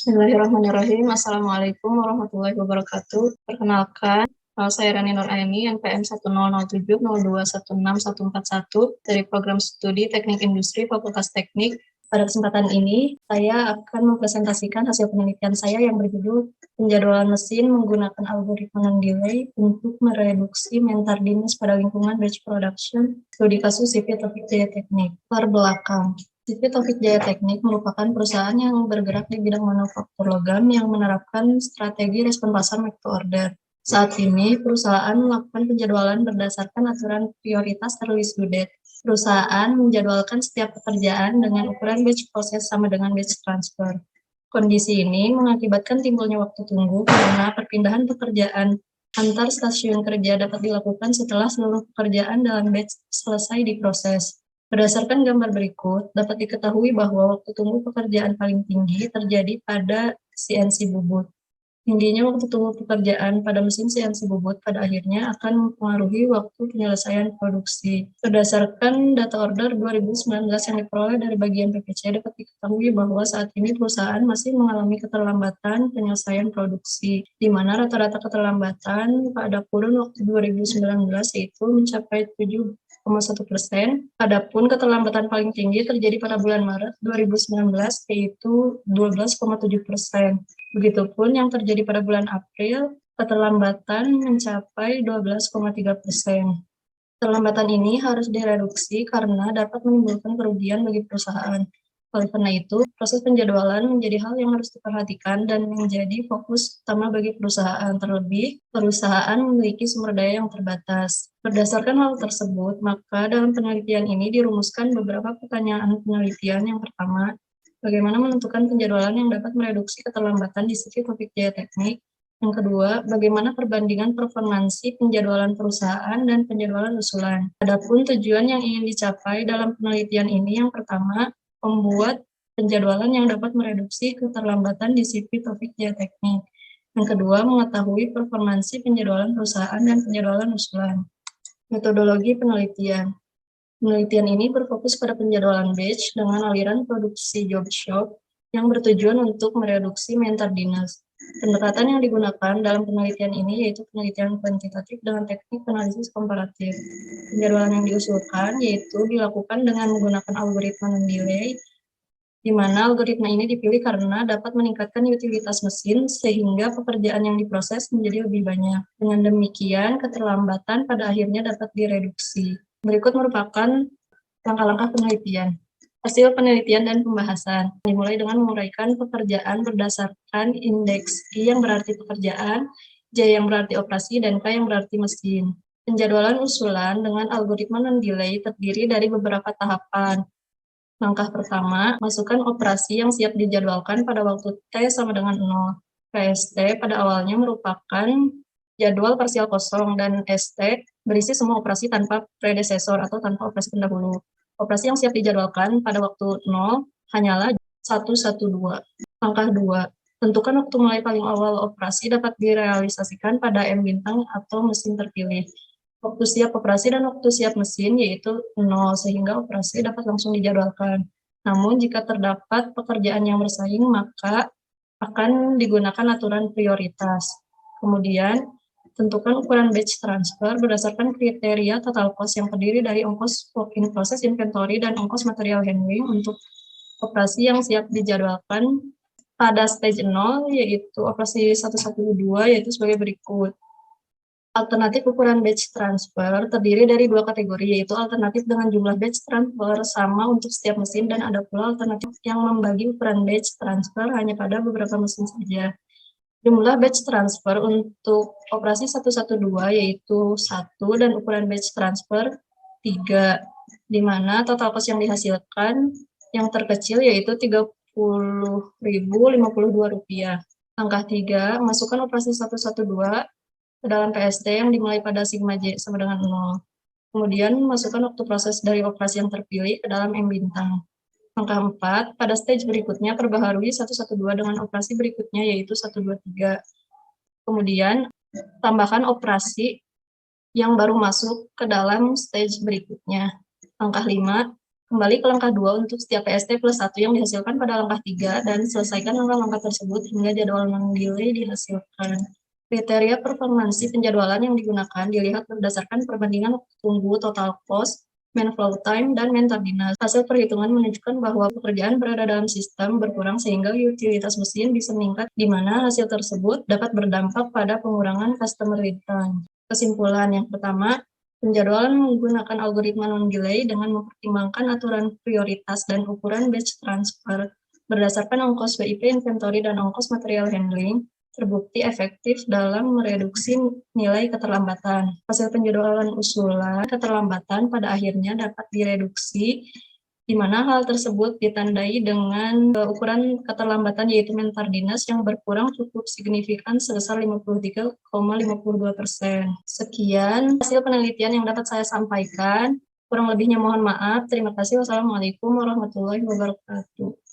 Bismillahirrahmanirrahim. Assalamualaikum warahmatullahi wabarakatuh. Perkenalkan, saya Rani Nuraini, NPM 1007020164141 dari Program Studi Teknik Industri Fakultas Teknik. Pada kesempatan ini, saya akan mempresentasikan hasil penelitian saya yang berjudul penjadwalan mesin menggunakan algoritma non-delay untuk mereduksi mentardiness pada lingkungan batch production, studi kasus CV Topik Jaya Teknik. Belakang. CV Taufik Jaya Teknik merupakan perusahaan yang bergerak di bidang manufaktur logam yang menerapkan strategi respon pasar make to order. Saat ini, perusahaan melakukan penjadwalan berdasarkan aturan prioritas release due date. Perusahaan menjadwalkan setiap pekerjaan dengan ukuran batch proses sama dengan batch transfer. Kondisi ini mengakibatkan timbulnya waktu tunggu karena perpindahan pekerjaan antar stasiun kerja dapat dilakukan setelah seluruh pekerjaan dalam batch selesai diproses. Berdasarkan gambar berikut, dapat diketahui bahwa waktu tunggu pekerjaan paling tinggi terjadi pada CNC bubut. Tingginya waktu tunggu pekerjaan pada mesin CNC bubut pada akhirnya akan mempengaruhi waktu penyelesaian produksi. Berdasarkan data order 2019 yang diperoleh dari bagian PPC, dapat diketahui bahwa saat ini perusahaan masih mengalami keterlambatan penyelesaian produksi, di mana rata-rata keterlambatan pada kurun waktu 2019 yaitu mencapai 7,1%. Adapun keterlambatan paling tinggi terjadi pada bulan Maret 2019 yaitu 12,7%. Begitupun yang terjadi pada bulan April, keterlambatan mencapai 12,3%. Keterlambatan ini harus direduksi karena dapat menimbulkan kerugian bagi perusahaan. Oleh karena itu, proses penjadwalan menjadi hal yang harus diperhatikan dan menjadi fokus utama bagi perusahaan. Terlebih, perusahaan memiliki sumber daya yang terbatas. Berdasarkan hal tersebut, maka dalam penelitian ini dirumuskan beberapa pertanyaan penelitian. Yang pertama, bagaimana menentukan penjadwalan yang dapat mereduksi keterlambatan di CV Topik Jaya Teknik? Yang kedua, bagaimana perbandingan performansi penjadwalan perusahaan dan penjadwalan usulan? Adapun tujuan yang ingin dicapai dalam penelitian ini, yang pertama, membuat penjadwalan yang dapat mereduksi keterlambatan di CV Topik Jaya Teknik. Yang kedua, mengetahui performansi penjadwalan perusahaan dan penjadwalan usulan. Metodologi penelitian. Penelitian ini berfokus pada penjadwalan batch dengan aliran produksi job shop yang bertujuan untuk mereduksi mentardiness. Pendekatan yang digunakan dalam penelitian ini yaitu penelitian kuantitatif dengan teknik analisis komparatif. Penjadwalan yang diusulkan yaitu dilakukan dengan menggunakan algoritma non-delay, di mana algoritma ini dipilih karena dapat meningkatkan utilitas mesin sehingga pekerjaan yang diproses menjadi lebih banyak. Dengan demikian, keterlambatan pada akhirnya dapat direduksi. Berikut merupakan langkah-langkah penelitian. Hasil penelitian dan pembahasan dimulai dengan menguraikan pekerjaan berdasarkan indeks I yang berarti pekerjaan, J yang berarti operasi, dan K yang berarti mesin. Penjadwalan usulan dengan algoritma non-delay terdiri dari beberapa tahapan. Langkah pertama, masukkan operasi yang siap dijadwalkan pada waktu T sama dengan 0. PST pada awalnya merupakan jadwal parsial kosong dan ST berisi semua operasi tanpa predesesor atau tanpa operasi pendahulu. Operasi yang siap dijadwalkan pada waktu 0 hanyalah 112. Langkah 2, tentukan waktu mulai paling awal operasi dapat direalisasikan pada M bintang atau mesin terpilih. Waktu siap operasi dan waktu siap mesin yaitu 0, sehingga operasi dapat langsung dijadwalkan. Namun jika terdapat pekerjaan yang bersaing, maka akan digunakan aturan prioritas. Kemudian, tentukan ukuran batch transfer berdasarkan kriteria total cost yang terdiri dari ongkos work in process inventory dan ongkos material handling untuk operasi yang siap dijadwalkan pada stage 0, yaitu operasi 112, yaitu sebagai berikut. Alternatif ukuran batch transfer terdiri dari dua kategori, yaitu alternatif dengan jumlah batch transfer sama untuk setiap mesin, dan ada pula alternatif yang membagi ukuran batch transfer hanya pada beberapa mesin saja. Jumlah batch transfer untuk operasi 112 yaitu 1 dan ukuran batch transfer 3, di mana total cost yang dihasilkan yang terkecil yaitu Rp30.052. Langkah 3, masukkan operasi 112 ke dalam PST yang dimulai pada sigma J sama dengan 0. Kemudian masukkan waktu proses dari operasi yang terpilih ke dalam M bintang. Langkah 4, pada stage berikutnya perbaharui 112 dengan operasi berikutnya yaitu 123. Kemudian tambahkan operasi yang baru masuk ke dalam stage berikutnya. Langkah 5, Kembali ke langkah 2 untuk setiap PST plus 1 yang dihasilkan pada langkah 3 dan selesaikan langkah-langkah tersebut hingga jadwal non-delay dihasilkan. Kriteria performansi penjadwalan yang digunakan dilihat berdasarkan perbandingan waktu tunggu, total cost, main flow time, dan main tardiness. Hasil perhitungan menunjukkan bahwa pekerjaan berada dalam sistem berkurang sehingga utilitas mesin bisa meningkat, di mana hasil tersebut dapat berdampak pada pengurangan customer lead time. Kesimpulan yang pertama, penjadwalan menggunakan algoritma non-delay dengan mempertimbangkan aturan prioritas dan ukuran batch transfer berdasarkan ongkos WIP inventory dan ongkos material handling terbukti efektif dalam mereduksi nilai keterlambatan. Hasil penjadwalan usulan keterlambatan pada akhirnya dapat direduksi, di mana hal tersebut ditandai dengan ukuran keterlambatan yaitu mean tardiness yang berkurang cukup signifikan sebesar 53,52%. Sekian hasil penelitian yang dapat saya sampaikan. Kurang lebihnya mohon maaf. Terima kasih. Wassalamualaikum warahmatullahi wabarakatuh.